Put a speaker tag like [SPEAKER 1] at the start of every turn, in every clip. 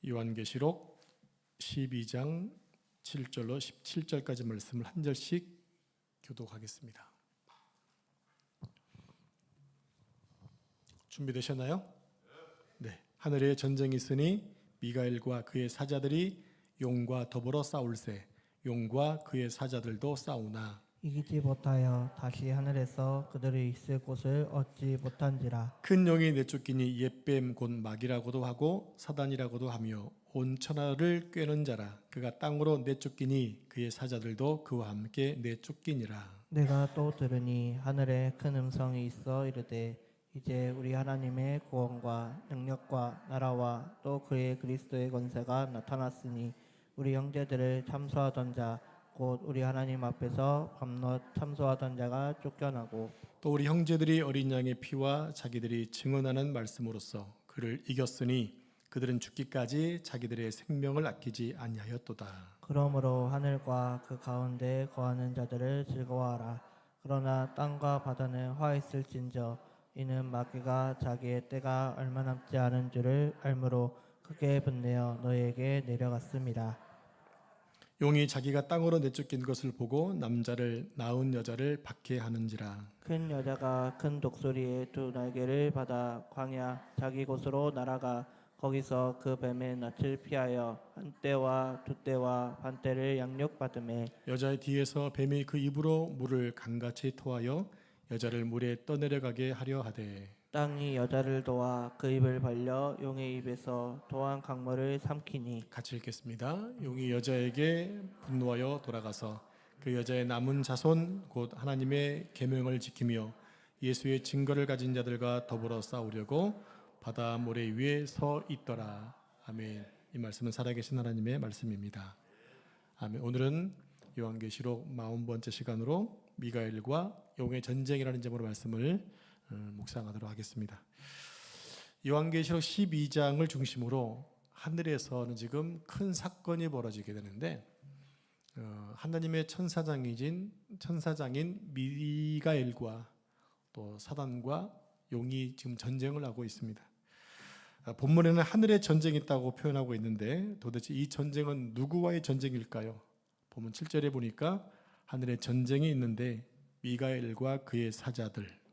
[SPEAKER 1] 요한계시록 12장 7절로 17절까지 말씀을 한 절씩 교독하겠습니다. 준비되셨나요? 네. 하늘에 전쟁이 있으니 미가엘과 그의 사자들이 용과 더불어 싸울세 용과 그의 사자들도 싸우나
[SPEAKER 2] 이기지 못하여 다시 하늘에서 그들이 있을 곳을 얻지 못한지라.
[SPEAKER 1] 큰 용이 내쫓기니 옛뱀 곧 마귀라고도 하고 사단이라고도 하며 온 천하를 꿰는 자라. 그가 땅으로 내쫓기니 그의 사자들도 그와 함께 내쫓기니라.
[SPEAKER 2] 내가 또 들으니 하늘에 큰 음성이 있어 이르되 이제 우리 하나님의 구원과 능력과 나라와 또 그의 그리스도의 권세가 나타났으니 우리 형제들을 참소하던 자 곧 우리 하나님 앞에서 밤낮 참소하던 자가 쫓겨나고
[SPEAKER 1] 또 우리 형제들이 어린 양의 피와 자기들이 증언하는 말씀으로써 그를 이겼으니 그들은 죽기까지 자기들의 생명을 아끼지 아니하였도다.
[SPEAKER 2] 그러므로 하늘과 그 가운데 거하는 자들을 즐거워하라. 그러나 땅과 바다는 화했을진저 이는 마귀가 자기의 때가 얼마 남지 않은 줄을 알므로 크게 분내어 너희에게 내려갔습니다.
[SPEAKER 1] 용이 자기가 땅으로 내쫓긴 것을 보고 남자를 낳은 여자를 박해하는지라.
[SPEAKER 2] 큰 여자가 큰 독수리의 두 날개를 받아 광야 자기 곳으로 날아가 거기서 그 뱀의 낯을 피하여 한 때와 두 때와 반 때를 양육받음에
[SPEAKER 1] 여자의 뒤에서 뱀이 그 입으로 물을 강같이 토하여 여자를 물에 떠내려가게 하려 하되
[SPEAKER 2] 땅이 여자를 도와 그 입을 벌려 용의 입에서 도한 강물을 삼키니.
[SPEAKER 1] 같이 읽겠습니다. 용이 여자에게 분노하여 돌아가서 그 여자의 남은 자손 곧 하나님의 계명을 지키며 예수의 증거를 가진 자들과 더불어 싸우려고 바다 모래 위에 서 있더라. 아멘. 이 말씀은 살아계신 하나님의 말씀입니다. 아멘. 오늘은 요한계시록 40번째 시간으로 미가엘과 용의 전쟁이라는 제목으로 말씀을 묵상하도록 하겠습니다. 요한계시록 12장을 중심으로 하늘에서는 지금 큰 사건이 벌어지게 되는데 하나님의 천사장인 미가엘과 또 사단과 용이 지금 전쟁을 하고 있습니다. 본문에는 하늘의 전쟁이 있다고 표현하고 있는데 도대체 이 전쟁은 누구와의 전쟁일까요? 본문 7절에 보니까 하늘의 전쟁이 있는데 미가엘과 그의 사자들,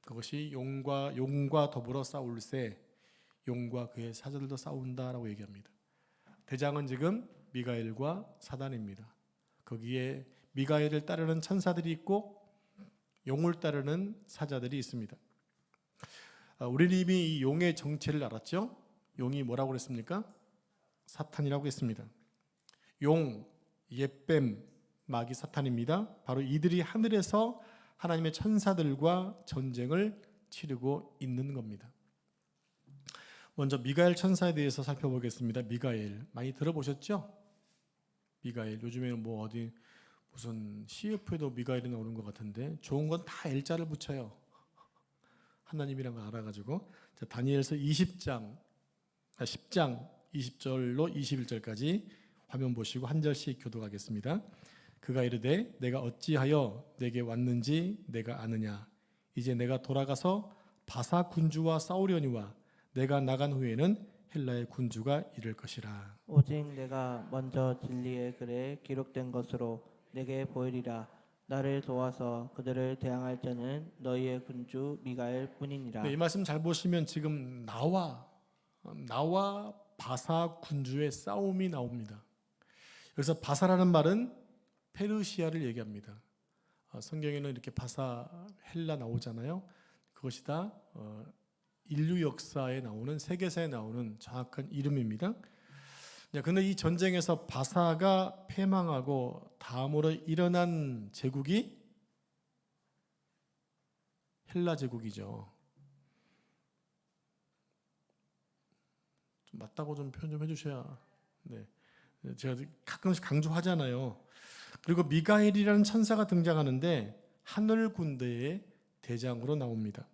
[SPEAKER 1] 그것이 용과 더불어 싸울세 용과 그의 사자들도 싸운다라고 얘기합니다. 대장은 지금 미가엘과 사단입니다. 거기에 미가엘을 따르는 천사들이 있고 용을 따르는 사자들이 있습니다. 우리는 이미 이 용의 정체를 알았죠? 용이 뭐라고 그랬습니까? 사탄이라고 했습니다. 용, 옛뱀, 마귀 사탄입니다. 바로 이들이 하늘에서 하나님의 천사들과 전쟁을 치르고 있는 겁니다. 먼저 미가엘 천사에 대해서 살펴보겠습니다. 미가엘 많이 들어보셨죠? 미가엘 요즘에는 뭐 어디 무슨 CF에도 미가엘이 나오는 것 같은데 좋은 건 다 L자를 붙여요. 하나님이란 걸 알아가지고. 자, 다니엘서 10장 20절로 21절까지 화면 보시고 한 절씩 교독하겠습니다. 그가 이르되 내가 어찌하여 내게 왔는지 내가 아느냐. 이제 내가 돌아가서 바사 군주와 싸우려니와 내가 나간 후에는 헬라의 군주가 이를 것이라.
[SPEAKER 2] 오직 내가 먼저 진리의 글에 기록된 것으로 내게 보이리라. 나를 도와서 그들을 대항할 자는 너희의 군주 미가엘 뿐이니라.
[SPEAKER 1] 네, 이 말씀 잘 보시면 지금 나와 바사 군주의 싸움이 나옵니다. 여기서 바사라는 말은 페르시아를 얘기합니다. 성경에는 이렇게 바사 헬라 나오잖아요. 그것이 다 인류 역사에 나오는, 세계사에 나오는 정확한 이름입니다. 그런데 이 전쟁에서 바사가 패망하고 다음으로 일어난 제국이 헬라 제국이죠. 좀 맞다고 좀 표현 좀 해주셔야. 네, 제가 가끔씩 강조하잖아요. 그리고 미가엘이라는 천사가 등장하는데 하늘 군대의 대장으로 나옵니다.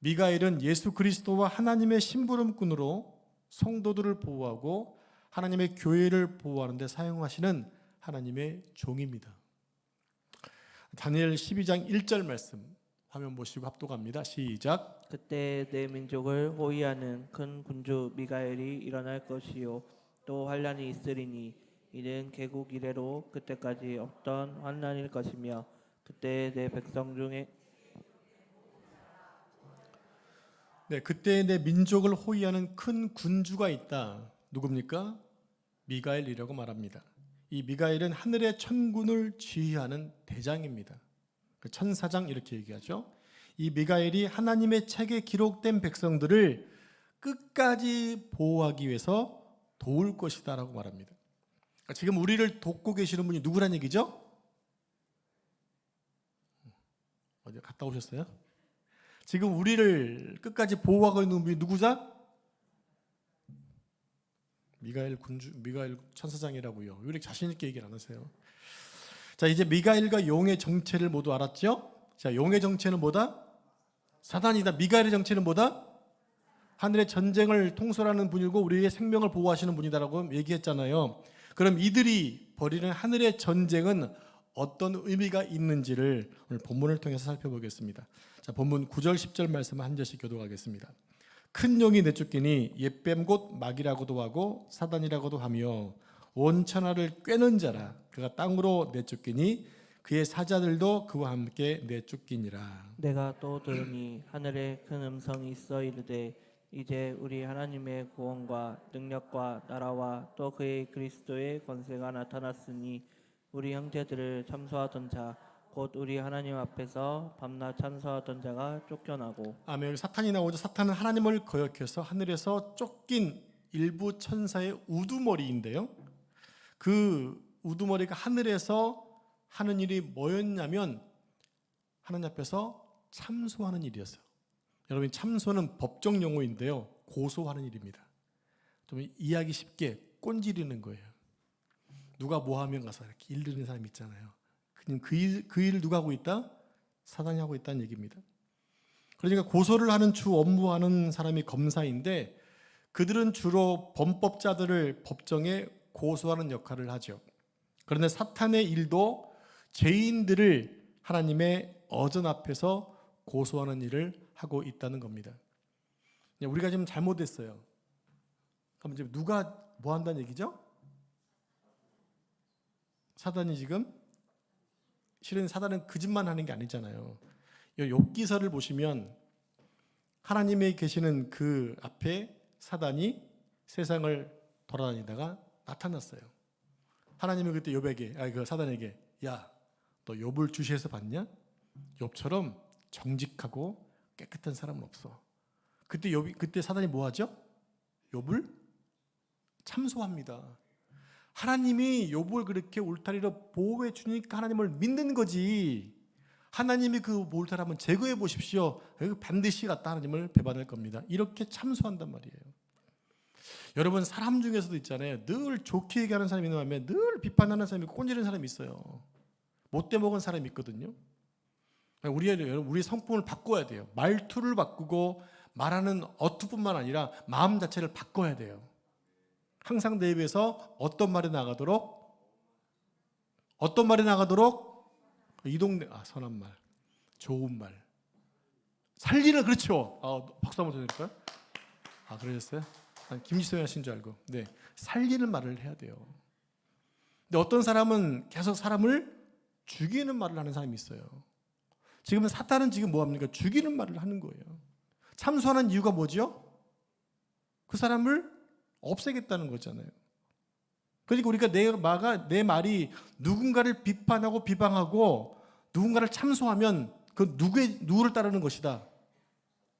[SPEAKER 1] 미가엘은 예수 그리스도와 하나님의 심부름꾼으로 성도들을 보호하고 하나님의 교회를 보호하는 데 사용하시는 하나님의 종입니다. 다니엘 12장 1절 말씀 화면 보시고 합독합니다. 시작.
[SPEAKER 2] 그때 내 민족을 호위하는 큰 군주 미가엘이 일어날 것이요 또 환란이 있으리니 이는 개국 이래로 그때까지 없던 환란일 것이며 그때 내 백성 중에
[SPEAKER 1] 네, 그때 내 민족을 호위하는 큰 군주가 있다. 누굽니까? 미가엘이라고 말합니다. 이 미가엘은 하늘의 천군을 지휘하는 대장입니다. 그 천사장 이렇게 얘기하죠. 이 미가엘이 하나님의 책에 기록된 백성들을 끝까지 보호하기 위해서 도울 것이다라고 말합니다. 그러니까 지금 우리를 돕고 계시는 분이 누구란 얘기죠? 어디 갔다 오셨어요? 지금 우리를 끝까지 보호하고 있는 분이 누구자? 미가엘 천사장이라고요. 왜 이렇게 자신 있게 얘기를 안 하세요? 자, 이제 미가엘과 용의 정체를 모두 알았죠? 자, 용의 정체는 뭐다? 사단이다. 미가엘의 정체는 뭐다? 하늘의 전쟁을 통솔하는 분이고 우리의 생명을 보호하시는 분이다라고 얘기했잖아요. 그럼 이들이 벌이는 하늘의 전쟁은 어떤 의미가 있는지를 오늘 본문을 통해서 살펴보겠습니다. 자, 본문 9절 10절 말씀을 한 절씩 교독하겠습니다. 큰 용이 내쫓기니 옛뱀 곧 마귀라고도 하고 사단이라고도 하며 온 천하를 꿰는 자라. 그가 땅으로 내쫓기니 그의 사자들도 그와 함께 내쫓기니라.
[SPEAKER 2] 내가 또 들으니 하늘에 큰 음성이 있어 이르되 이제 우리 하나님의 구원과 능력과 나라와 또 그의 그리스도의 권세가 나타났으니 우리 형제들을 참소하던 자 곧 우리 하나님 앞에서 밤낮 참소하던 자가 쫓겨나고.
[SPEAKER 1] 아멘. 여기 사탄이 나오죠. 사탄은 하나님을 거역해서 하늘에서 쫓긴 일부 천사의 우두머리인데요. 그 우두머리가 하늘에서 하는 일이 뭐였냐면 하나님 앞에서 참소하는 일이었어요. 여러분, 참소는 법정 용어인데요. 고소하는 일입니다. 좀 이해하기 쉽게 꼰지르는 거예요. 누가 뭐 하면 가서 이렇게 일르는 사람 있잖아요. 그 일을 누가 하고 있다? 사단이 하고 있다는 얘기입니다. 그러니까 고소를 하는 주 업무하는 사람이 검사인데 그들은 주로 범법자들을 법정에 고소하는 역할을 하죠. 그런데 사탄의 일도 죄인들을 하나님의 어전 앞에서 고소하는 일을 하고 있다는 겁니다. 우리가 지금 잘못했어요. 그럼 지금 누가 뭐 한다는 얘기죠? 사단이 지금, 실은 사단은 그 짓만 하는 게 아니잖아요. 욥기서를 보시면 하나님이 계시는 그 앞에 사단이 세상을 돌아다니다가 나타났어요. 하나님이 그때 그 사단에게 야, 너 욥을 주시해서 봤냐? 욥처럼 정직하고 깨끗한 사람은 없어. 그때 사단이 뭐 하죠? 욥을 참소합니다. 하나님이 욥을 그렇게 울타리로 보호해 주니까 하나님을 믿는 거지. 하나님이 그 울타리 한번 제거해 보십시오. 반드시 갖다 하나님을 배반할 겁니다. 이렇게 참소한단 말이에요. 여러분, 사람 중에서도 있잖아요. 늘 좋게 얘기하는 사람이 있는 반면에 늘 비판하는 사람이 있고 꼰지르는 사람이 있어요. 못돼 먹은 사람이 있거든요. 우리 성품을 바꿔야 돼요. 말투를 바꾸고 말하는 어투뿐만 아니라 마음 자체를 바꿔야 돼요. 항상 내 입에서 어떤 말이 나가도록 이 동네 선한 말, 좋은 말, 살리는, 그렇죠. 박수 한번 더 드릴까요? 그러셨어요? 김지성이 하신 줄 알고. 네, 살리는 말을 해야 돼요. 근데 어떤 사람은 계속 사람을 죽이는 말을 하는 사람이 있어요. 지금 사탄은 지금 뭐 합니까? 죽이는 말을 하는 거예요. 참소하는 이유가 뭐죠? 그 사람을 없애겠다는 거잖아요. 그러니까 우리가 내 말이 누군가를 비판하고 비방하고 누군가를 참소하면 그 누구를 따르는 것이다?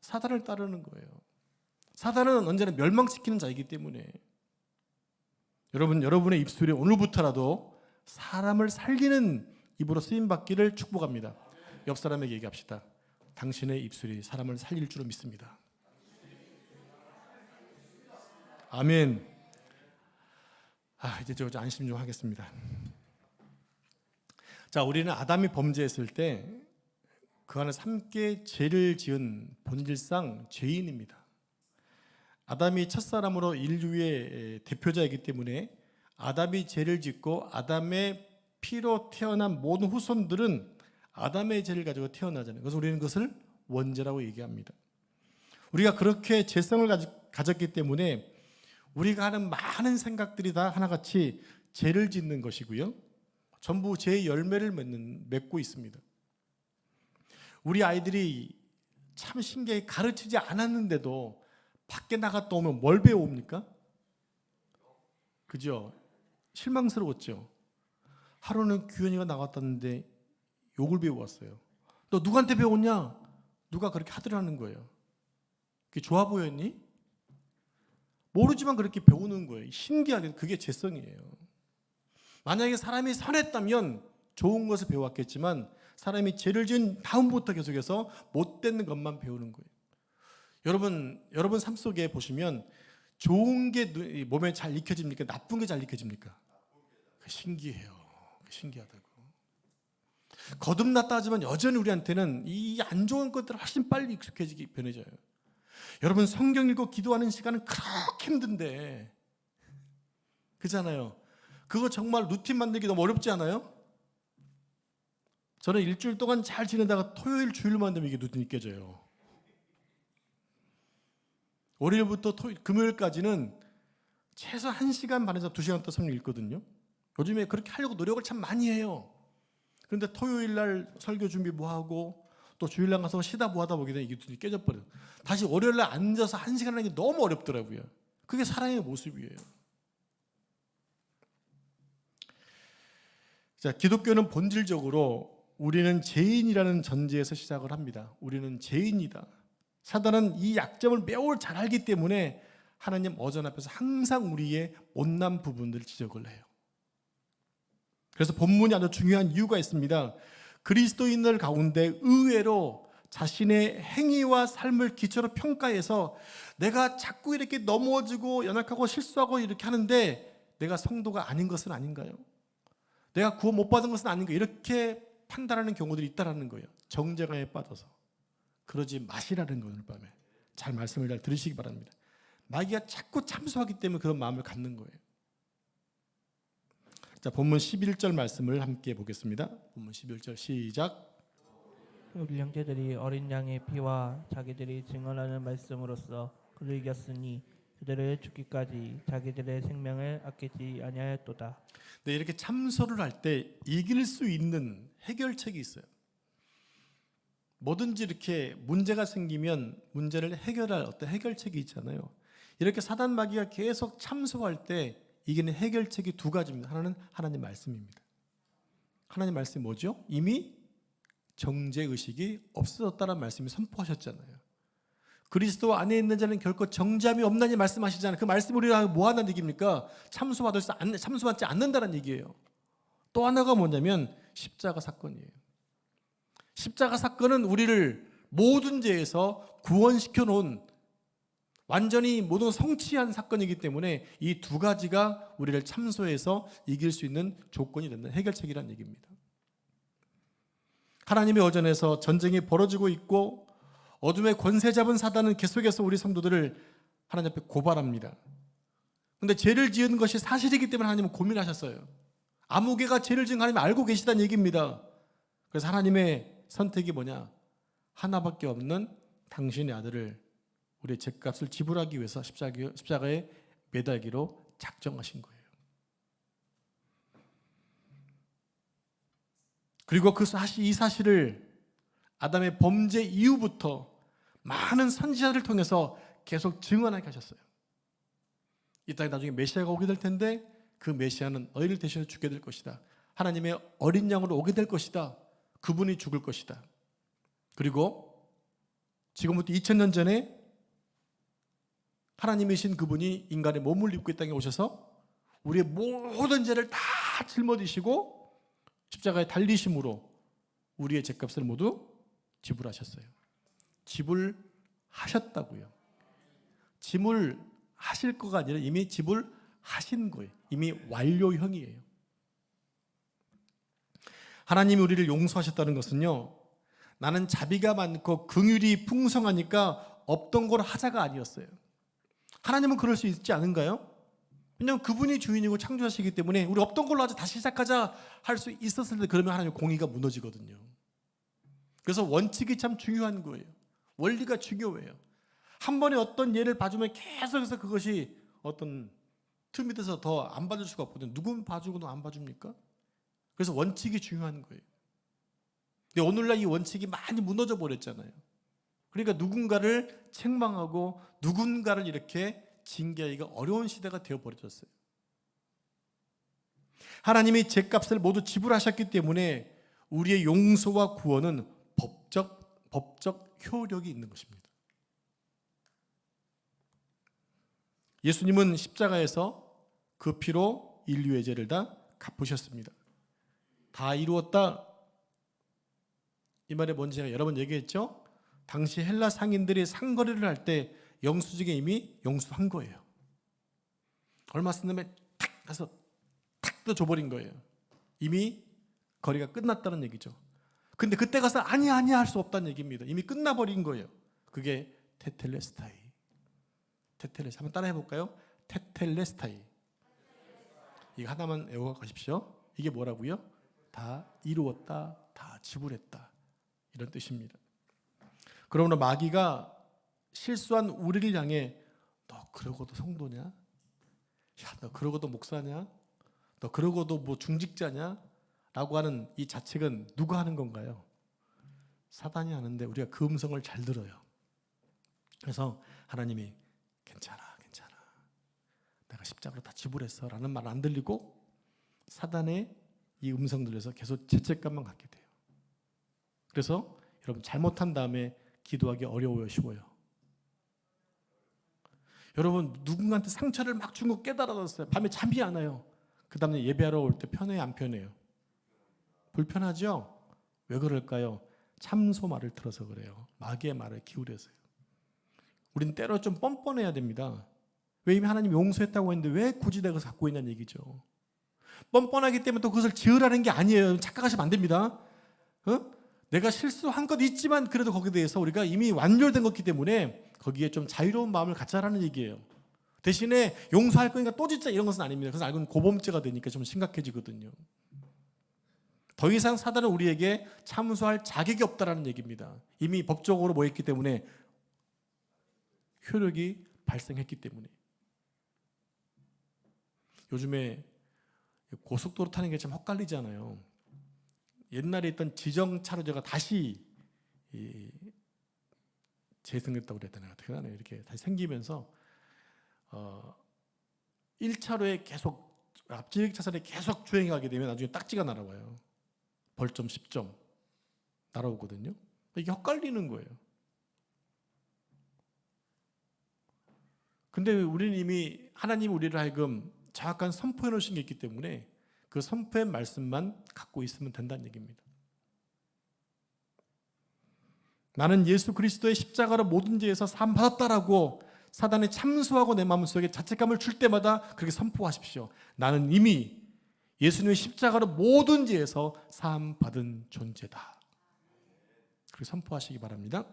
[SPEAKER 1] 사단을 따르는 거예요. 사단은 언제나 멸망시키는 자이기 때문에 여러분의 입술이 오늘부터라도 사람을 살리는 입으로 쓰임 받기를 축복합니다. 옆 사람에게 얘기합시다. 당신의 입술이 사람을 살릴 줄로 믿습니다. 아멘. 이제 저 안심 좀 하겠습니다. 자, 우리는 아담이 범죄했을 때 그 안에서 함께 죄를 지은 본질상 죄인입니다. 아담이 첫사람으로 인류의 대표자이기 때문에 아담이 죄를 짓고 아담의 피로 태어난 모든 후손들은 아담의 죄를 가지고 태어나잖아요. 그래서 우리는 그것을 원죄라고 얘기합니다. 우리가 그렇게 죄성을 가졌기 때문에 우리가 하는 많은 생각들이 다 하나같이 죄를 짓는 것이고요. 전부 죄의 열매를 맺고 있습니다. 우리 아이들이 참 신기하게 가르치지 않았는데도 밖에 나갔다 오면 뭘 배워옵니까? 그죠? 실망스러웠죠. 하루는 규현이가 나갔다는데 욕을 배워왔어요. 너 누구한테 배웠냐? 누가 그렇게 하더라는 거예요. 그게 좋아 보였니? 모르지만 그렇게 배우는 거예요. 신기하게 그게 죄성이에요. 만약에 사람이 선했다면 좋은 것을 배웠겠지만 사람이 죄를 지은 다음부터 계속해서 못된 것만 배우는 거예요. 여러분 삶 속에 보시면 좋은 게 몸에 잘 익혀집니까? 나쁜 게 잘 익혀집니까? 신기해요. 신기하다고. 거듭났다 하지만 여전히 우리한테는 이 안 좋은 것들 훨씬 빨리 익숙해지기 변해져요. 여러분 성경 읽고 기도하는 시간은 그렇게 힘든데, 그렇잖아요. 그거 정말 루틴 만들기 너무 어렵지 않아요? 저는 일주일 동안 잘 지내다가 토요일 주일만 되면 이게 루틴이 깨져요. 월요일부터 금요일까지는 최소 1시간 반에서 2시간 더 성경 읽거든요. 요즘에 그렇게 하려고 노력을 참 많이 해요. 그런데 토요일 날 설교 준비 뭐 하고 또 주일날 가서 쉬다 뭐 하다 보게 되면 이게 루틴이 깨져버려요. 다시 월요일 날 앉아서 1시간 하는 게 너무 어렵더라고요. 그게 사랑의 모습이에요. 자, 기독교는 본질적으로 우리는 죄인이라는 전제에서 시작을 합니다. 우리는 죄인이다. 사단은 이 약점을 매우 잘 알기 때문에 하나님 어전 앞에서 항상 우리의 못난 부분들을 지적을 해요. 그래서 본문이 아주 중요한 이유가 있습니다. 그리스도인들 가운데 의외로 자신의 행위와 삶을 기초로 평가해서 내가 자꾸 이렇게 넘어지고 연약하고 실수하고 이렇게 하는데 내가 성도가 아닌 것은 아닌가요? 내가 구원 못 받은 것은 아닌가? 이렇게 판단하는 경우들이 있다는 거예요. 정죄감에 빠져서. 그러지 마시라는 거예요. 오늘 밤에 잘 말씀을 잘 들으시기 바랍니다. 마귀가 자꾸 참소하기 때문에 그런 마음을 갖는 거예요. 자, 본문 11절 말씀을 함께 보겠습니다. 본문 11절 시작.
[SPEAKER 2] 우리 형제들이 어린 양의 피와 자기들이 증언하는 말씀으로써 그를 이겼으니 그들을 죽기까지 자기들의 생명을 아끼지 아니하였도다.
[SPEAKER 1] 네, 이렇게 참소를 할 때 이길 수 있는 해결책이 있어요. 뭐든지 이렇게 문제가 생기면 문제를 해결할 어떤 해결책이 있잖아요. 이렇게 사단 마귀가 계속 참소할 때 이기는 해결책이 두 가지입니다. 하나는 하나님 말씀입니다. 하나님 말씀이 뭐죠? 이미 정죄의식이 없어졌다는 말씀이 선포하셨잖아요. 그리스도 안에 있는 자는 결코 정죄함이 없나니 말씀하시잖아요. 그 말씀이 우리가 뭐 하는 얘기입니까? 참소받지 않는다는 얘기예요. 또 하나가 뭐냐면 십자가 사건이에요. 십자가 사건은 우리를 모든 죄에서 구원시켜 놓은 완전히 모든 성취한 사건이기 때문에 이 두 가지가 우리를 참소해서 이길 수 있는 조건이 된다. 해결책이라는 얘기입니다. 하나님의 어전에서 전쟁이 벌어지고 있고 어둠의 권세 잡은 사단은 계속해서 우리 성도들을 하나님 앞에 고발합니다. 그런데 죄를 지은 것이 사실이기 때문에 하나님은 고민하셨어요. 아무개가 죄를 지은 하나님 알고 계시다는 얘기입니다. 그래서 하나님의 선택이 뭐냐? 하나밖에 없는 당신의 아들을 우리의 죄값을 지불하기 위해서 십자가에 매달기로 작정하신 거예요. 그리고 이 사실을 아담의 범죄 이후부터 많은 선지자들을 통해서 계속 증언하게 하셨어요. 이 땅에 나중에 메시아가 오게 될 텐데 그 메시아는 너희를 대신해 죽게 될 것이다. 하나님의 어린 양으로 오게 될 것이다. 그분이 죽을 것이다. 그리고 지금부터 2000년 전에 하나님이신 그분이 인간의 몸을 입고 이 땅에 오셔서 우리의 모든 죄를 다 짊어지시고 십자가에 달리심으로 우리의 죄값을 모두 지불하셨어요. 지불하셨다고요. 지불하실 거가 아니라 이미 지불하신 거예요. 이미 완료형이에요. 하나님이 우리를 용서하셨다는 것은요, 나는 자비가 많고 긍휼이 풍성하니까 없던 걸 하자가 아니었어요. 하나님은 그럴 수 있지 않은가요? 왜냐하면 그분이 주인이고 창조하시기 때문에 우리 없던 걸로 하자, 다시 시작하자 할 수 있었을 때 그러면 하나님의 공의가 무너지거든요. 그래서 원칙이 참 중요한 거예요. 원리가 중요해요. 한 번에 어떤 예를 봐주면 계속해서 그것이 어떤 틈이 돼서 더 안 봐줄 수가 없거든요. 누군 봐주고도 안 봐줍니까? 그래서 원칙이 중요한 거예요. 근데 오늘날 이 원칙이 많이 무너져 버렸잖아요. 그러니까 누군가를 책망하고 누군가를 이렇게 징계하기가 어려운 시대가 되어버렸어요. 하나님이 죄값을 모두 지불하셨기 때문에 우리의 용서와 구원은 법적 효력이 있는 것입니다. 예수님은 십자가에서 그 피로 인류의 죄를 다 갚으셨습니다. 다 이루었다. 이 말이 뭔지 제가 여러 번 얘기했죠. 당시 헬라 상인들이 상거래를 할 때 영수증에 이미 용서한 거예요. 얼마 쓴 다음에 탁 가서 탁 또 줘버린 거예요. 이미 거래가 끝났다는 얘기죠. 근데 그때 가서 아니야 할 수 없다는 얘기입니다. 이미 끝나버린 거예요. 그게 테텔레스타이. 한번 따라해 볼까요? 테텔레스타이. 이거 하나만 외워가십시오. 이게 뭐라고요? 다 이루었다, 다 지불했다, 이런 뜻입니다. 그러므로 마귀가 실수한 우리를 향해 너 그러고도 성도냐? 야, 너 그러고도 목사냐? 너 그러고도 뭐 중직자냐? 라고 하는 이 자책은 누가 하는 건가요? 사단이 하는데 우리가 그 음성을 잘 들어요. 그래서 하나님이 괜찮아 내가 십자가로 다 지불했어 라는 말 안 들리고 사단의 이 음성 들려서 계속 죄책감만 갖게 돼요. 그래서 여러분 잘못한 다음에 기도하기 어려워요, 쉬워요? 여러분 누군가한테 상처를 막 준 거 깨달았어요. 밤에 잠이 안 와요. 그 다음에 예배하러 올 때 편해요, 안 편해요? 불편하죠? 왜 그럴까요? 참소 말을 들어서 그래요. 마귀의 말을 기울여서요. 우린 때로 좀 뻔뻔해야 됩니다. 왜 이미 하나님이 용서했다고 했는데 왜 굳이 내가 갖고 있냐는 얘기죠. 뻔뻔하기 때문에 또 그것을 지으라는 게 아니에요. 착각하시면 안 됩니다. 내가 실수한 것 있지만 그래도 거기에 대해서 우리가 이미 완결된 것이기 때문에 거기에 좀 자유로운 마음을 갖자라는 얘기예요. 대신에 용서할 거니까 또 짓자 이런 것은 아닙니다. 그래서 알고는 고범죄가 되니까 좀 심각해지거든요. 더 이상 사단은 우리에게 참소할 자격이 없다라는 얘기입니다. 이미 법적으로 뭐 했기 때문에 효력이 발생했기 때문에. 요즘에 고속도로 타는 게 참 헛갈리잖아요. 옛날에 있던 지정차로제가 다시 재생됐다고 그랬잖아요. 어떻게 하나요? 이렇게 다시 생기면서 1차로에 계속 앞질 차선에 계속 주행하게 되면 나중에 딱지가 날아와요. 벌점 10점 날아오거든요. 이게 헛갈리는 거예요. 근데 우리는 이미 하나님 우리를 하여금 정확한 선포해 놓으신 게 있기 때문에 그 선포의 말씀만 갖고 있으면 된다는 얘기입니다. 나는 예수 그리스도의 십자가로 모든 죄에서 사함 받았다라고 사단에 참소하고 내 마음속에 자책감을 줄 때마다 그렇게 선포하십시오. 나는 이미 예수님의 십자가로 모든 죄에서 사함 받은 존재다. 그렇게 선포하시기 바랍니다.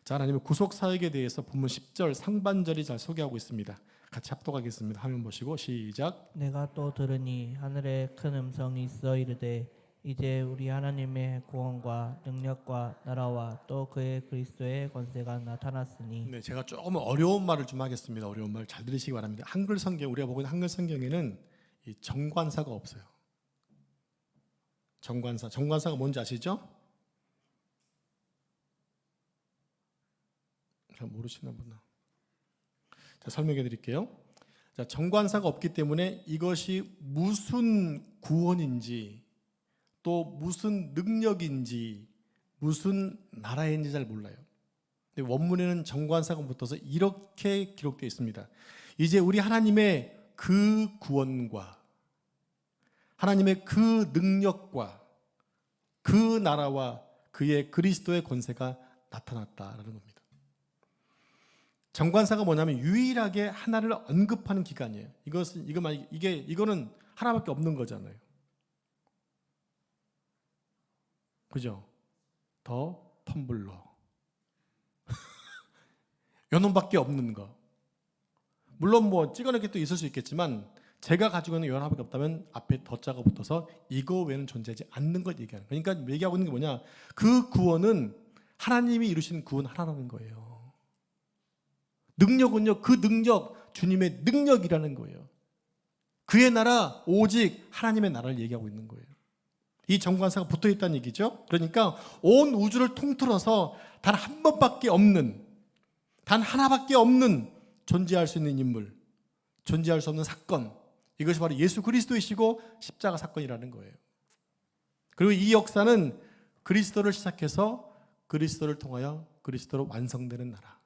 [SPEAKER 1] 자, 하나님의 구속 사역에 대해서 본문 10절 상반절이 잘 소개하고 있습니다. 같이 합독하겠습니다. 화면 보시고 시작.
[SPEAKER 2] 내가 또 들으니 하늘에 큰 음성이 있어 이르되 이제 우리 하나님의 구원과 능력과 나라와 또 그의 그리스도의 권세가 나타났으니.
[SPEAKER 1] 네, 제가 조금 어려운 말을 좀 하겠습니다. 어려운 말 잘 들으시기 바랍니다. 한글 성경 우리가 보고 있는 한글 성경에는 이 정관사가 없어요. 정관사가 뭔지 아시죠? 잘 모르시나 보나. 자, 설명해 드릴게요. 자, 정관사가 없기 때문에 이것이 무슨 구원인지 또 무슨 능력인지 무슨 나라인지 잘 몰라요. 근데 원문에는 정관사가 붙어서 이렇게 기록되어 있습니다. 이제 우리 하나님의 그 구원과 하나님의 그 능력과 그 나라와 그의 그리스도의 권세가 나타났다라는 겁니다. 정관사가 뭐냐면 유일하게 하나를 언급하는 기간이에요. 이거는 하나밖에 없는 거잖아요. 그죠? 더 텀블러. 요 놈밖에 없는 거. 물론 뭐 찍어낼 게 또 있을 수 있겠지만 제가 가지고 있는 요 하나밖에 없다면 앞에 더자가 붙어서 이거 외에는 존재하지 않는 걸 얘기하는 거예요. 그러니까 얘기하고 있는 게 뭐냐? 그 구원은 하나님이 이루신 구원 하나라는 거예요. 능력은요, 그 능력, 주님의 능력이라는 거예요. 그의 나라, 오직 하나님의 나라를 얘기하고 있는 거예요. 이 정관사가 붙어 있다는 얘기죠. 그러니까 온 우주를 통틀어서 단 한 번밖에 없는, 단 하나밖에 없는 존재할 수 있는 인물, 존재할 수 없는 사건, 이것이 바로 예수 그리스도이시고 십자가 사건이라는 거예요. 그리고 이 역사는 그리스도를 시작해서 그리스도를 통하여 그리스도로 완성되는 나라,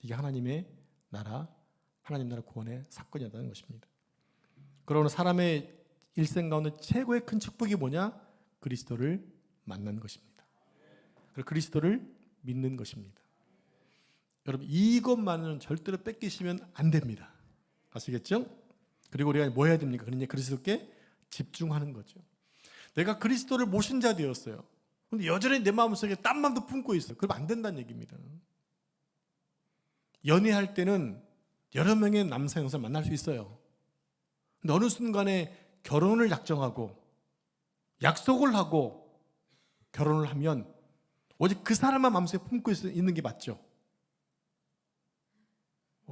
[SPEAKER 1] 이게 하나님의 나라, 하나님 나라 구원의 사건이었다는 것입니다. 그러나 사람의 일생 가운데 최고의 큰 축복이 뭐냐? 그리스도를 만난 것입니다. 그리고 그리스도를 믿는 것입니다. 여러분, 이것만은 절대로 뺏기시면 안 됩니다. 아시겠죠? 그리고 우리가 뭐 해야 됩니까? 그러니 그리스도께 집중하는 거죠. 내가 그리스도를 모신 자 되었어요. 근데 여전히 내 마음속에 딴 마음도 품고 있어요. 그러면 안 된다는 얘기입니다. 연애할 때는 여러 명의 남성 형사를 만날 수 있어요. 근데 어느 순간에 결혼을 약정하고 약속을 하고 결혼을 하면 오직 그 사람만 마음속에 품고 있는 게 맞죠?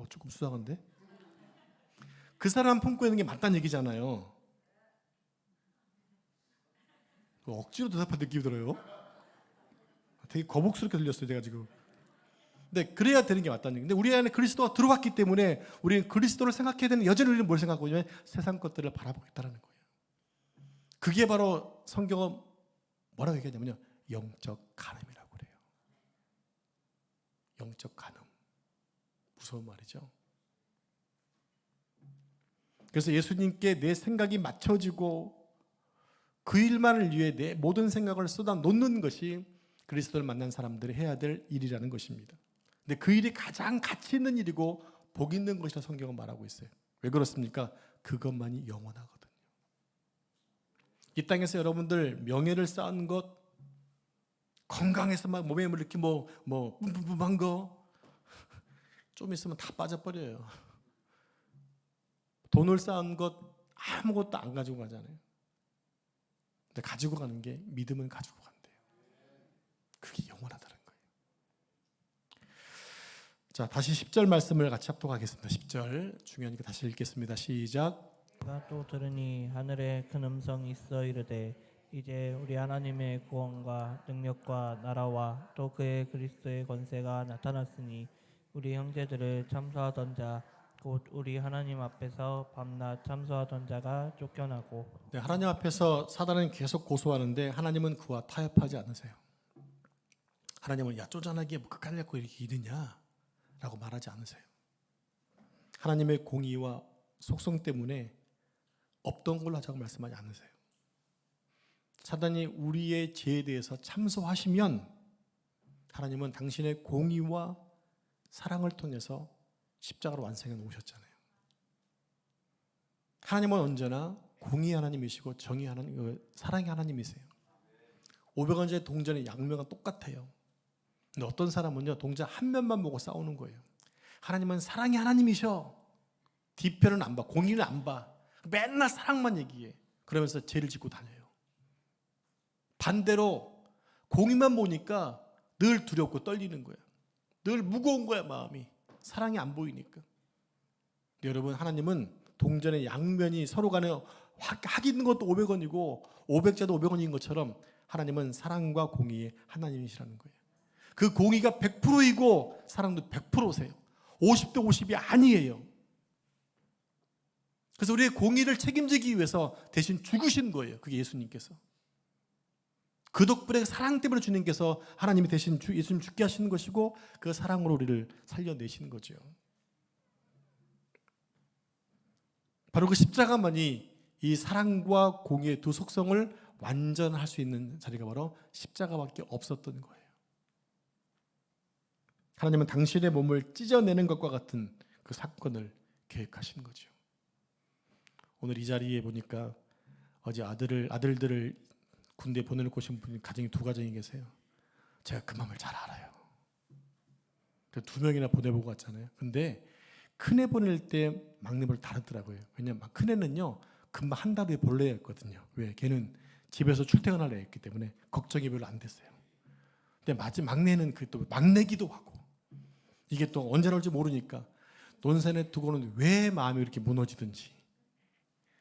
[SPEAKER 1] 조금 수상한데? 그 사람 품고 있는 게 맞다는 얘기잖아요. 억지로 대답한 느낌이 들어요. 되게 거북스럽게 들렸어요, 제가 지금. 근데 그래야 되는 게 맞다는 얘기. 근데 우리 안에 그리스도가 들어왔기 때문에 우리는 그리스도를 생각해야 되는, 여전히 우리는 뭘 생각하고 있냐면 세상 것들을 바라보고 있다는 거예요. 그게 바로 성경은 뭐라고 얘기하냐면요, 영적 간음이라고 그래요. 영적 간음. 무서운 말이죠. 그래서 예수님께 내 생각이 맞춰지고 그 일만을 위해 내 모든 생각을 쏟아 놓는 것이 그리스도를 만난 사람들이 해야 될 일이라는 것입니다. 근데 그 일이 가장 가치 있는 일이고 복 있는 것이라 성경은 말하고 있어요. 왜 그렇습니까? 그것만이 영원하거든요. 이 땅에서 여러분들 명예를 쌓은 것, 건강해서 막 몸에 이렇게 뿜뿜뿜한 거, 좀 있으면 다 빠져버려요. 돈을 쌓은 것 아무것도 안 가지고 가잖아요. 근데 가지고 가는 게 믿음은 가지고 간대요. 그게 영원하다는 거예요. 자, 다시 10절 말씀을 같이 합독하겠습니다. 10절 중요하니까 다시 읽겠습니다. 시작.
[SPEAKER 2] 내가 또 들으니 하늘에 큰 음성이 있어 이르되 이제 우리 하나님의 구원과 능력과 나라와 또 그의 그리스도의 권세가 나타났으니 우리 형제들을 참소하던 자 곧 우리 하나님 앞에서 밤낮 참소하던 자가 쫓겨나고.
[SPEAKER 1] 네, 하나님 앞에서 사단은 계속 고소하는데 하나님은 그와 타협하지 않으세요. 하나님은 야 쪼잔하게 뭐 그까지 갖고 이렇게 이르냐 라고 말하지 않으세요. 하나님의 공의와 속성 때문에 없던 걸로 하자고 말씀하지 않으세요. 사단이 우리의 죄에 대해서 참소하시면 하나님은 당신의 공의와 사랑을 통해서 십자가로 완성해 놓으셨잖아요. 하나님은 언제나 공의 하나님이시고 정의 하나님, 사랑의 하나님이세요. 500원짜리 동전의 양면은 똑같아요. 근데 어떤 사람은요, 동전 한 면만 보고 싸우는 거예요. 하나님은 사랑의 하나님이셔. 뒤편은 안 봐, 공의는 안 봐. 맨날 사랑만 얘기해. 그러면서 죄를 짓고 다녀요. 반대로 공의만 보니까 늘 두렵고 떨리는 거야. 늘 무거운 거야, 마음이. 사랑이 안 보이니까. 여러분, 하나님은 동전의 양면이 서로 간에 확 있는 것도 500원이고 500자도 500원인 것처럼 하나님은 사랑과 공의의 하나님이시라는 거예요. 그 공의가 100%이고 사랑도 100%세요. 50대 50이 아니에요. 그래서 우리의 공의를 책임지기 위해서 대신 죽으신 거예요. 그게 예수님께서. 그 덕분에 사랑 때문에 주님께서 하나님이 대신 예수님 죽게 하시는 것이고 그 사랑으로 우리를 살려내시는 거죠. 바로 그 십자가만이 이 사랑과 공의의 두 속성을 완전할 수 있는 자리가 바로 십자가밖에 없었던 거예요. 하나님은 당신의 몸을 찢어내는 것과 같은 그 사건을 계획하신 거죠. 오늘 이 자리에 보니까 어제 아들들을 군대에 보내놓고 오신 분이 가정이 2가정이 계세요. 제가 그 마음을 잘 알아요. 2명이나 보내보고 왔잖아요. 근데 큰애 보낼 때 막내를 다르더라고요. 왜냐면 큰애는요 금방 한 달 후에 볼래였거든요. 왜? 걔는 집에서 출퇴근하려 했기 때문에 걱정이 별로 안 됐어요. 근데 막내는 또 막내기도 하고 이게 또 언제 올지 모르니까 논산에 두고는 왜 마음이 이렇게 무너지든지.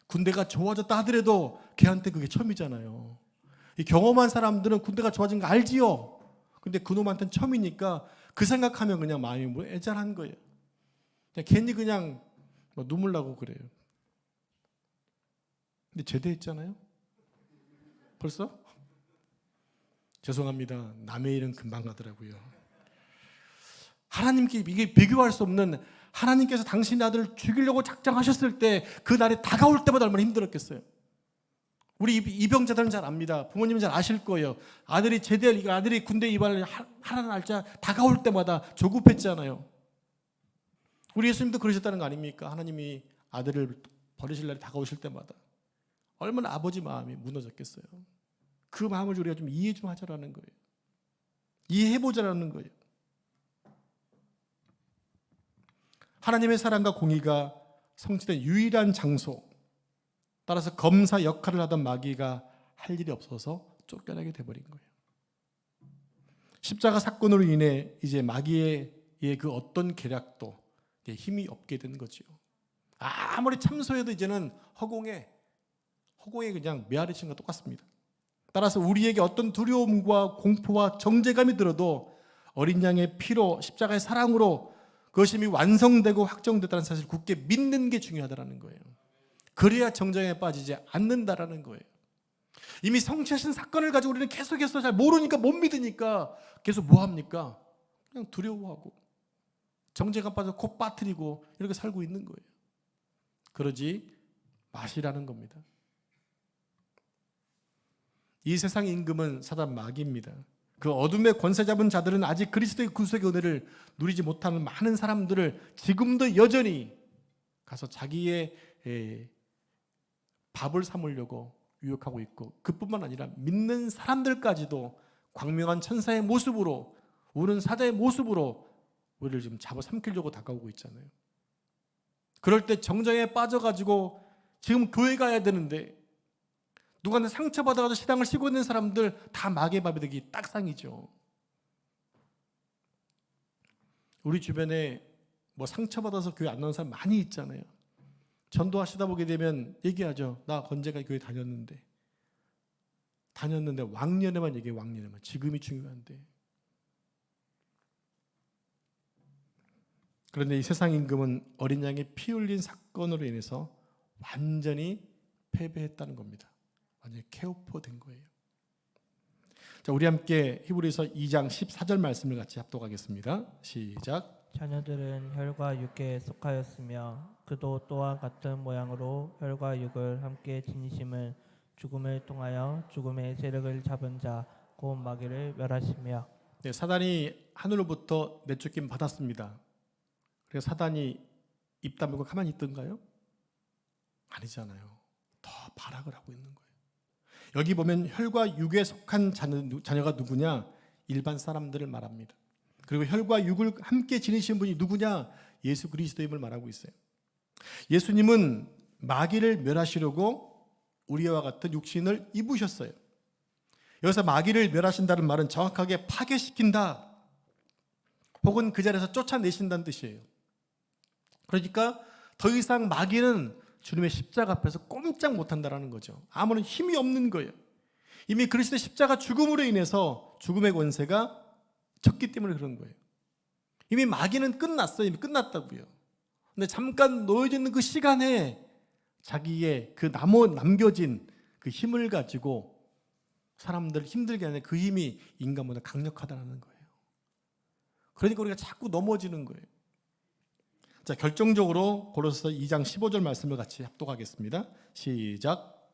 [SPEAKER 1] 군대가 좋아졌다 하더라도 걔한테 그게 처음이잖아요. 이 경험한 사람들은 군대가 좋아진 거 알지요. 근데 그놈한테는 처음이니까 그 생각하면 그냥 마음이 뭐 애절한 거예요. 그냥 괜히 그냥 뭐 눈물 나고 그래요. 근데 제대했잖아요. 벌써? 죄송합니다. 남의 일은 금방 가더라고요. 하나님께 이게 비교할 수 없는, 하나님께서 당신의 아들을 죽이려고 작정하셨을 때 그 날이 다가올 때마다 얼마나 힘들었겠어요. 우리 이병자들은 잘 압니다. 부모님은 잘 아실 거예요. 아들이 제대할, 아들이 군대 입안을 하라는 날짜 다가올 때마다 조급했잖아요. 우리 예수님도 그러셨다는 거 아닙니까? 하나님이 아들을 버리실 날이 다가오실 때마다 얼마나 아버지 마음이 무너졌겠어요. 그 마음을 우리가 좀 이해 좀 하자라는 거예요. 이해해보자라는 거예요. 하나님의 사랑과 공의가 성취된 유일한 장소, 따라서 검사 역할을 하던 마귀가 할 일이 없어서 쫓겨나게 돼버린 거예요. 십자가 사건으로 인해 이제 마귀의 그 어떤 계략도 힘이 없게 된 거죠. 아무리 참소해도 이제는 허공에 그냥 메아리 친 것 똑같습니다. 따라서 우리에게 어떤 두려움과 공포와 정죄감이 들어도 어린 양의 피로 십자가의 사랑으로 그것이 이미 완성되고 확정됐다는 사실을 굳게 믿는 게 중요하다는 거예요. 그래야 정죄에 빠지지 않는다라는 거예요. 이미 성취하신 사건을 가지고 우리는 계속해서 잘 모르니까 못 믿으니까 계속 뭐 합니까? 그냥 두려워하고 정죄가 빠져 코 빠뜨리고 이렇게 살고 있는 거예요. 그러지 마시라는 겁니다. 이 세상의 임금은 사단 마귀입니다. 그 어둠의 권세 잡은 자들은 아직 그리스도의 구속의 은혜를 누리지 못하는 많은 사람들을 지금도 여전히 가서 자기의 밥을 삼으려고 유혹하고 있고, 그뿐만 아니라 믿는 사람들까지도 광명한 천사의 모습으로, 우는 사자의 모습으로 우리를 지금 잡아삼키려고 다가오고 있잖아요. 그럴 때 정정에 빠져가지고 지금 교회 가야 되는데 누구한테 상처받아가지고 시당을 쉬고 있는 사람들 다 마귀의 밥이 되기 딱상이죠. 우리 주변에 뭐 상처받아서 교회 안 나오는 사람 많이 있잖아요. 전도하시다 보게 되면 얘기하죠. 나 건재가 교회 다녔는데 왕년에만 얘기해. 왕년에만. 지금이 중요한데. 그런데 이 세상 임금은 어린 양의 피 흘린 사건으로 인해서 완전히 패배했다는 겁니다. 완전히 KO 된 거예요. 자, 우리 함께 히브리서 2장 14절 말씀을 같이 합독하겠습니다. 시작.
[SPEAKER 2] 자녀들은 혈과 육에 속하였으며 그도 또한 같은 모양으로 혈과 육을 함께 지니심은 죽음을 통하여 죽음의 세력을 잡은 자 곧 마귀를 멸하시며.
[SPEAKER 1] 네, 사단이 하늘로부터 내쫓김 받았습니다. 그래서 사단이 입 다물고 가만히 있던가요? 아니잖아요. 더 발악을 하고 있는 거예요. 여기 보면 혈과 육에 속한 자녀가 누구냐? 일반 사람들을 말합니다. 그리고 혈과 육을 함께 지니신 분이 누구냐? 예수 그리스도임을 말하고 있어요. 예수님은 마귀를 멸하시려고 우리와 같은 육신을 입으셨어요. 여기서 마귀를 멸하신다는 말은 정확하게 파괴시킨다, 혹은 그 자리에서 쫓아내신다는 뜻이에요. 그러니까 더 이상 마귀는 주님의 십자가 앞에서 꼼짝 못한다는 거죠. 아무런 힘이 없는 거예요. 이미 그리스도의 십자가 죽음으로 인해서 죽음의 권세가 졌기 때문에 그런 거예요. 이미 마귀는 끝났어요. 이미 끝났다고요. 근데 잠깐 놓여져 있는 그 시간에 자기의 그 남겨진 그 힘을 가지고 사람들을 힘들게 하는 그 힘이 인간보다 강력하다는 거예요. 그러니까 우리가 자꾸 넘어지는 거예요. 자, 결정적으로 고린도서 2장 15절 말씀을 같이 합독하겠습니다. 시작.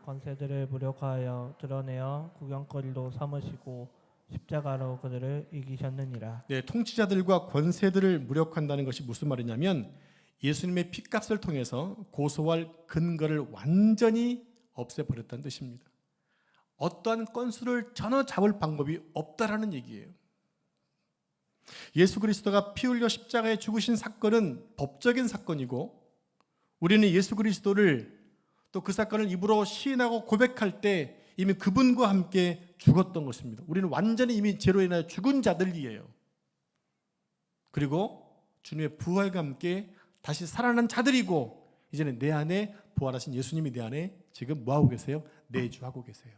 [SPEAKER 2] 권세들을 무력하여 드러내어 구경거리로 삼으시고 십자가로 그들을 이기셨느니라.
[SPEAKER 1] 네, 통치자들과 권세들을 무력한다는 것이 무슨 말이냐면 예수님의 피값을 통해서 고소할 근거를 완전히 없애버렸다는 뜻입니다. 어떠한 건수를 전혀 잡을 방법이 없다라는 얘기예요. 예수 그리스도가 피 흘려 십자가에 죽으신 사건은 법적인 사건이고, 우리는 예수 그리스도를 또 그 사건을 입으로 시인하고 고백할 때 이미 그분과 함께 죽었던 것입니다. 우리는 완전히 이미 죄로 인하여 죽은 자들이에요. 그리고 주님의 부활과 함께 다시 살아난 자들이고 이제는 내 안에 부활하신 예수님이 내 안에 지금 뭐하고 계세요? 내주하고 계세요.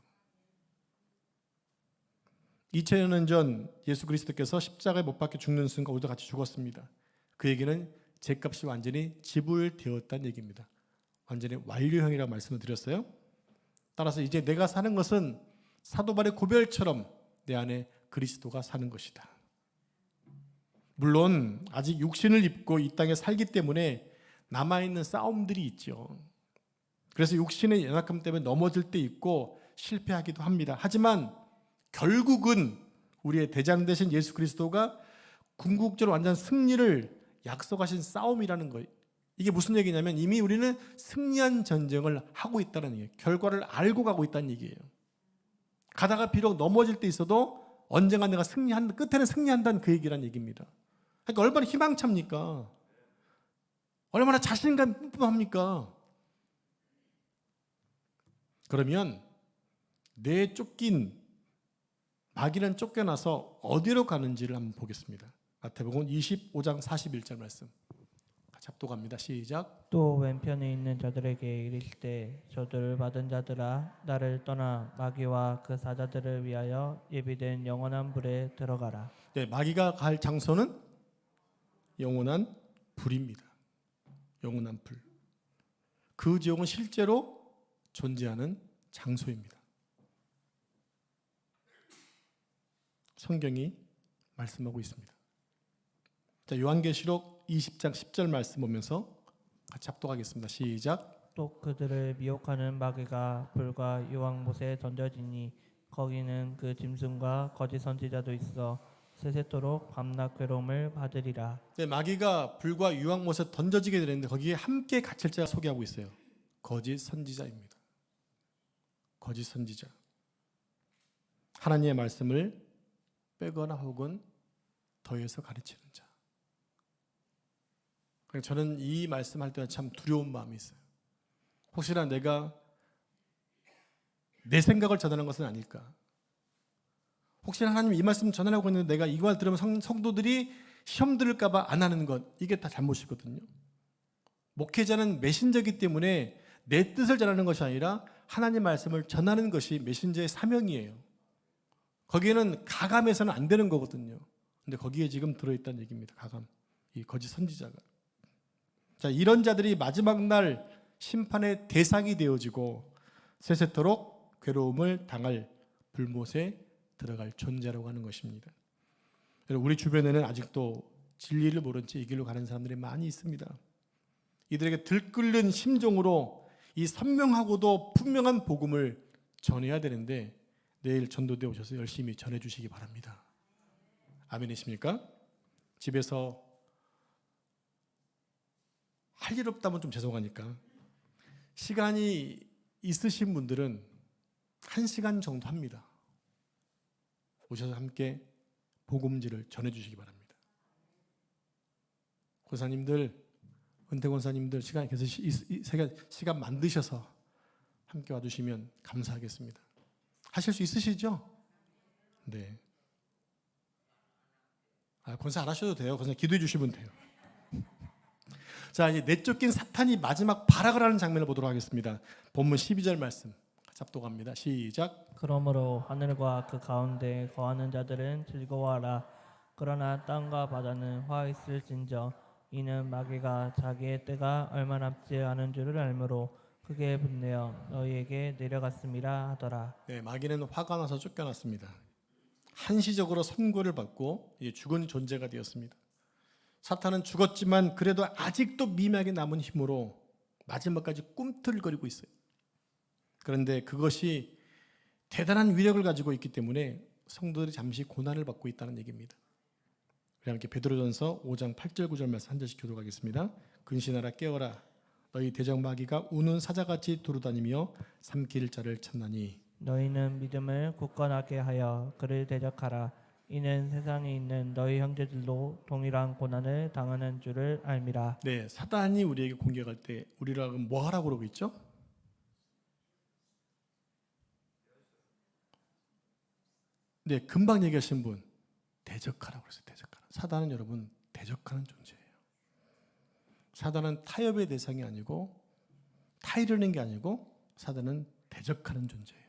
[SPEAKER 1] 2000년 전 예수 그리스도께서 십자가에 못 박혀 죽는 순간 우리도 같이 죽었습니다. 그 얘기는 죄값이 완전히 지불되었다는 얘기입니다. 완전히 완료형이라고 말씀을 드렸어요. 따라서 이제 내가 사는 것은 사도 바울의 고별처럼 내 안에 그리스도가 사는 것이다. 물론 아직 육신을 입고 이 땅에 살기 때문에 남아있는 싸움들이 있죠. 그래서 육신의 연약함 때문에 넘어질 때 있고 실패하기도 합니다. 하지만 결국은 우리의 대장 되신 예수 그리스도가 궁극적으로 완전 승리를 약속하신 싸움이라는 거예요. 이게 무슨 얘기냐면 이미 우리는 승리한 전쟁을 하고 있다는 얘기예요. 결과를 알고 가고 있다는 얘기예요. 가다가 비록 넘어질 때 있어도 언젠가 내가 끝에는 승리한다는 그 얘기란 얘기입니다. 그러니까 얼마나 희망찹니까? 얼마나 자신감 뿜뿜합니까? 그러면 내 쫓긴 마귀는 쫓겨나서 어디로 가는지를 한번 보겠습니다. 마태복음 25장 41절 말씀 같이 합독합니다. 시작.
[SPEAKER 2] 또 왼편에 있는 자들에게 이르시되 저들을 받은 자들아 나를 떠나 마귀와 그 사자들을 위하여 예비된 영원한 불에 들어가라.
[SPEAKER 1] 네, 마귀가 갈 장소는 영원한 불입니다. 영원한 불. 그 지옥은 실제로 존재하는 장소입니다. 성경이 말씀하고 있습니다. 자, 요한계시록 20장 10절 말씀 보면서 같이 합독하겠습니다. 시작.
[SPEAKER 2] 또 그들을 미혹하는 마귀가 불과 유황못에 던져지니 거기는 그 짐승과 거짓 선지자도 있어 세세토록 밤낮 괴로움을 받으리라.
[SPEAKER 1] 네, 마귀가 불과 유황못에 던져지게 되는데 거기에 함께 갇힐 자가 소개하고 있어요. 거짓 선지자입니다. 거짓 선지자. 하나님의 말씀을 빼거나 혹은 더해서 가르치는 자. 저는 이 말씀할 때는 참 두려운 마음이 있어요. 혹시나 내가 내 생각을 전하는 것은 아닐까? 혹시나 하나님 이 말씀 전하려고 했는데 내가 이 말 들으면 성도들이 시험 들을까 봐 안 하는 것, 이게 다 잘못이거든요. 목회자는 메신저이기 때문에 내 뜻을 전하는 것이 아니라 하나님 말씀을 전하는 것이 메신저의 사명이에요. 거기에는 가감해서는 안 되는 거거든요. 근데 거기에 지금 들어있다는 얘기입니다. 가감, 이 거짓 선지자가. 자, 이런 자들이 마지막 날 심판의 대상이 되어지고 세세토록 괴로움을 당할 불못에 들어갈 존재라고 하는 것입니다. 우리 주변에는 아직도 진리를 모른 채 이 길로 가는 사람들이 많이 있습니다. 이들에게 들끓는 심정으로 이 선명하고도 분명한 복음을 전해야 되는데 내일 전도대 오셔서 열심히 전해주시기 바랍니다. 아멘이십니까? 집에서 할 일 없다면 좀 죄송하니까 시간이 있으신 분들은 1시간 정도 합니다. 오셔서 함께 복음지를 전해주시기 바랍니다. 권사님들, 은퇴 권사님들 시간 만드셔서 함께 와주시면 감사하겠습니다. 하실 수 있으시죠? 네. 권사 안 하셔도 돼요. 권사 기도해 주시면 돼요. 자, 이제 내쫓긴 사탄이 마지막 발악을 하는 장면을 보도록 하겠습니다. 본문 12절 말씀 같이 합독합니다. 시작.
[SPEAKER 2] 그러므로 하늘과 그 가운데 거하는 자들은 즐거워하라. 그러나 땅과 바다는 화있을진저 이는 마귀가 자기의 때가 얼마 남지 않은 줄을 알므로 크게 분내어 너희에게 내려갔음이라 하더라.
[SPEAKER 1] 네, 마귀는 화가 나서 쫓겨났습니다. 한시적으로 선고를 받고 이제 죽은 존재가 되었습니다. 사탄은 죽었지만 그래도 아직도 미미하게 남은 힘으로 마지막까지 꿈틀거리고 있어요. 그런데 그것이 대단한 위력을 가지고 있기 때문에 성도들이 잠시 고난을 받고 있다는 얘기입니다. 우리 함께 베드로전서 5장 8절 9절 말씀 한 절씩 교독하겠습니다. 근신하라 깨어라 너희 대적 마귀가 우는 사자같이 두루다니며 삼킬 자를 찾나니
[SPEAKER 2] 너희는 믿음을 굳건하게 하여 그를 대적하라. 이는 세상에 있는 너희 형제들도 동일한 고난을 당하는 줄을 알미라.
[SPEAKER 1] 네, 사단이 우리에게 공격할 때 우리라고 뭐 하라고 그러고 있죠? 네, 금방 얘기하신 분 대적하라고 그랬어요. 대적하라. 사단은 여러분 대적하는 존재예요. 사단은 타협의 대상이 아니고 타이르는 게 아니고 사단은 대적하는 존재예요.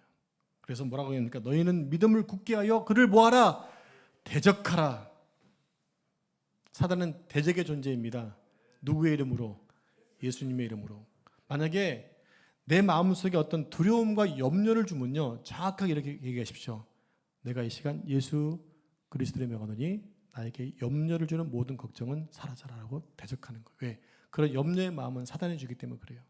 [SPEAKER 1] 그래서 뭐라고 합니까? 너희는 믿음을 굳게 하여 그를 뭐하라? 대적하라. 사단은 대적의 존재입니다. 누구의 이름으로? 예수님의 이름으로. 만약에 내 마음속에 어떤 두려움과 염려를 주면요, 정확하게 이렇게 얘기하십시오. 내가 이 시간 예수 그리스도를 명하노니 나에게 염려를 주는 모든 걱정은 사라져라라고 대적하는 거예요. 왜? 그런 염려의 마음은 사단이 주기 때문에 그래요.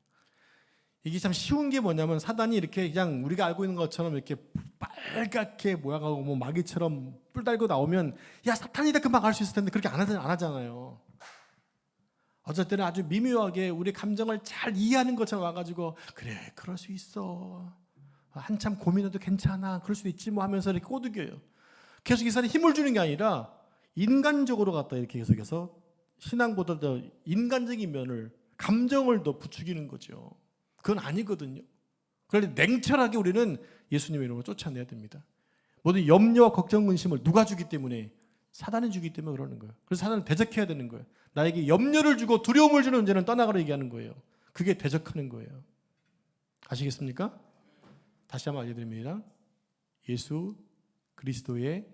[SPEAKER 1] 이게 참 쉬운 게 뭐냐면 사단이 이렇게 그냥 우리가 알고 있는 것처럼 이렇게 빨갛게 모양하고 뭐 마귀처럼 뿔 달고 나오면 야 사탄이다 금방 알 수 있을 텐데 그렇게 안 하잖아요. 어쩔 때는 아주 미묘하게 우리 감정을 잘 이해하는 것처럼 와가지고 그래 그럴 수 있어 한참 고민해도 괜찮아 그럴 수도 있지 뭐 하면서 이렇게 꼬드겨요. 계속 이 사람이 힘을 주는 게 아니라 인간적으로 갖다 이렇게 계속해서 신앙보다 더 인간적인 면을 감정을 더 부추기는 거죠. 그건 아니거든요. 그런데 냉철하게 우리는 예수님의 이름으로 쫓아내야 됩니다. 모든 염려와 걱정, 근심을 누가 주기 때문에? 사단이 주기 때문에 그러는 거예요. 그래서 사단을 대적해야 되는 거예요. 나에게 염려를 주고 두려움을 주는 존재는 떠나가라 얘기하는 거예요. 그게 대적하는 거예요. 아시겠습니까? 다시 한번 알려드립니다. 예수 그리스도의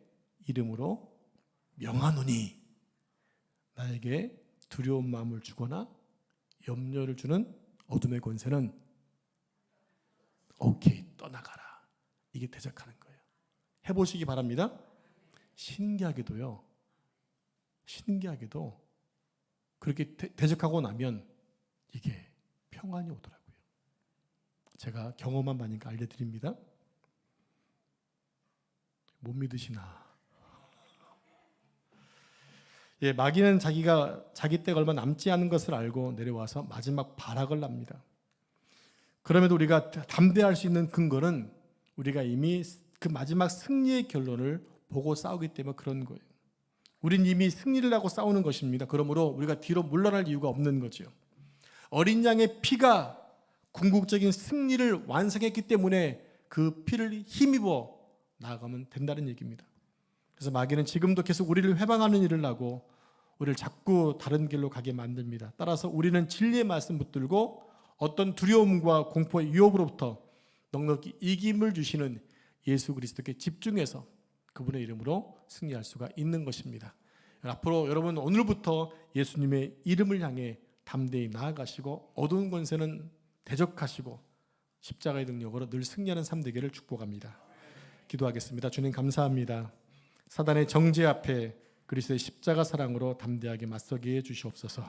[SPEAKER 1] 이름으로 명하노니 나에게 두려운 마음을 주거나 염려를 주는 어둠의 권세는 오케이 떠나가라. 이게 대적하는 거예요. 해보시기 바랍니다. 신기하게도 그렇게 대적하고 나면 이게 평안이 오더라고요. 제가 경험한 바니까 알려드립니다. 못 믿으시나? 예, 마귀는 자기 때가 얼마 남지 않은 것을 알고 내려와서 마지막 발악을 납니다. 그럼에도 우리가 담대할 수 있는 근거는 우리가 이미 그 마지막 승리의 결론을 보고 싸우기 때문에 그런 거예요. 우린 이미 승리를 하고 싸우는 것입니다. 그러므로 우리가 뒤로 물러날 이유가 없는 거죠. 어린 양의 피가 궁극적인 승리를 완성했기 때문에 그 피를 힘입어 나아가면 된다는 얘기입니다. 그래서 마귀는 지금도 계속 우리를 회방하는 일을 하고 우리를 자꾸 다른 길로 가게 만듭니다. 따라서 우리는 진리의 말씀 붙들고 어떤 두려움과 공포의 유혹으로부터 넉넉히 이김을 주시는 예수 그리스도께 집중해서 그분의 이름으로 승리할 수가 있는 것입니다. 앞으로 여러분 오늘부터 예수님의 이름을 향해 담대히 나아가시고 어두운 권세는 대적하시고 십자가의 능력으로 늘 승리하는 삶 되기를 축복합니다. 기도하겠습니다. 주님 감사합니다. 사단의 정죄 앞에 그리스도의 십자가 사랑으로 담대하게 맞서게 해 주시옵소서.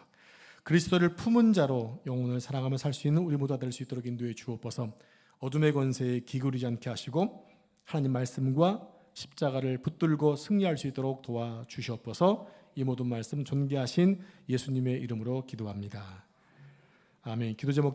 [SPEAKER 1] 그리스도를 품은 자로 영혼을 사랑하며 살 수 있는 우리 모두가 될 수 있도록 인도해 주옵소서. 어둠의 권세에 기울이지 않게 하시고 하나님 말씀과 십자가를 붙들고 승리할 수 있도록 도와주시옵소서. 이 모든 말씀 존귀하신 예수님의 이름으로 기도합니다. 아멘. 기도 제목